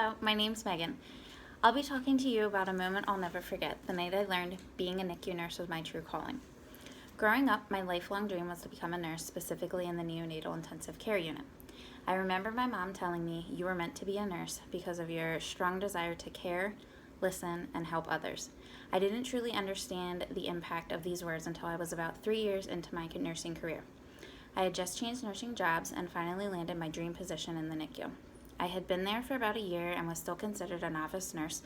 Hello, my name's Megan. I'll be talking to you about a moment I'll never forget, the night I learned being a NICU nurse was my true calling. Growing up, my lifelong dream was to become a nurse, specifically in the neonatal intensive care unit. I remember my mom telling me, "You were meant to be a nurse because of your strong desire to care, listen, and help others." I didn't truly understand the impact of these words until I was about 3 years into my nursing career. I had just changed nursing jobs and finally landed my dream position in the NICU. I had been there for about a year and was still considered a novice nurse,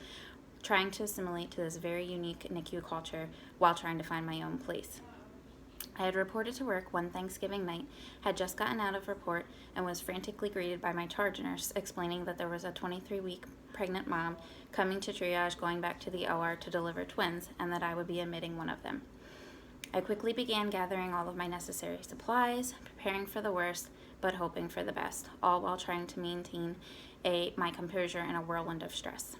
trying to assimilate to this very unique NICU culture while trying to find my own place. I had reported to work one Thanksgiving night, had just gotten out of report, and was frantically greeted by my charge nurse, explaining that there was a 23-week pregnant mom coming to triage going back to the OR to deliver twins, and that I would be admitting one of them. I quickly began gathering all of my necessary supplies, preparing for the worst, but hoping for the best, all while trying to maintain my composure in a whirlwind of stress.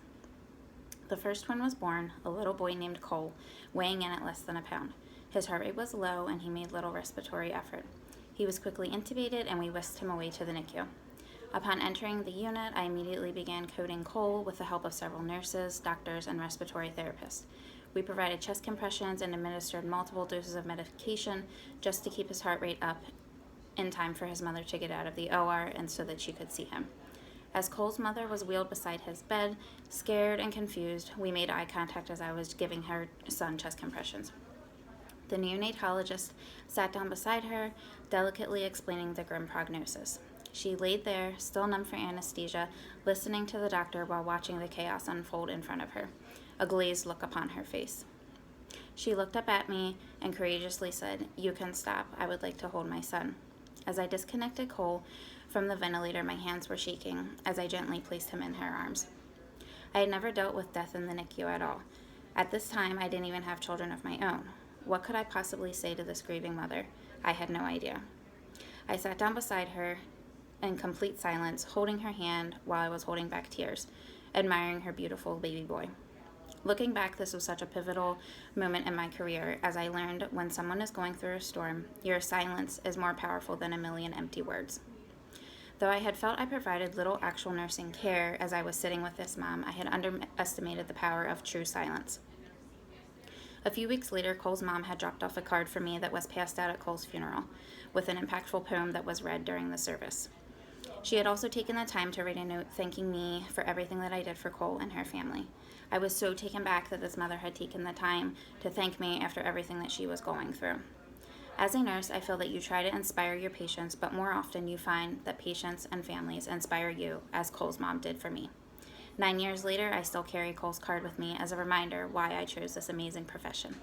The first one was born, a little boy named Cole, weighing in at less than a pound. His heart rate was low and he made little respiratory effort. He was quickly intubated and we whisked him away to the NICU. Upon entering the unit, I immediately began coding Cole with the help of several nurses, doctors, and respiratory therapists. We provided chest compressions and administered multiple doses of medication just to keep his heart rate up in time for his mother to get out of the OR and so that she could see him. As Cole's mother was wheeled beside his bed, scared and confused, we made eye contact as I was giving her son chest compressions. The neonatologist sat down beside her, delicately explaining the grim prognosis. She laid there, still numb for anesthesia, listening to the doctor while watching the chaos unfold in front of her, a glazed look upon her face. She looked up at me and courageously said, "You can stop. I would like to hold my son." As I disconnected Cole from the ventilator, my hands were shaking as I gently placed him in her arms. I had never dealt with death in the NICU at all. At this time, I didn't even have children of my own. What could I possibly say to this grieving mother? I had no idea. I sat down beside her in complete silence, holding her hand while I was holding back tears, admiring her beautiful baby boy. Looking back, this was such a pivotal moment in my career as I learned when someone is going through a storm, your silence is more powerful than a million empty words. Though I had felt I provided little actual nursing care as I was sitting with this mom, I had underestimated the power of true silence. A few weeks later, Cole's mom had dropped off a card for me that was passed out at Cole's funeral, with an impactful poem that was read during the service. She had also taken the time to write a note thanking me for everything that I did for Cole and her family. I was so taken back that this mother had taken the time to thank me after everything that she was going through. As a nurse, I feel that you try to inspire your patients, but more often you find that patients and families inspire you, as Cole's mom did for me. 9 years later, I still carry Cole's card with me as a reminder why I chose this amazing profession.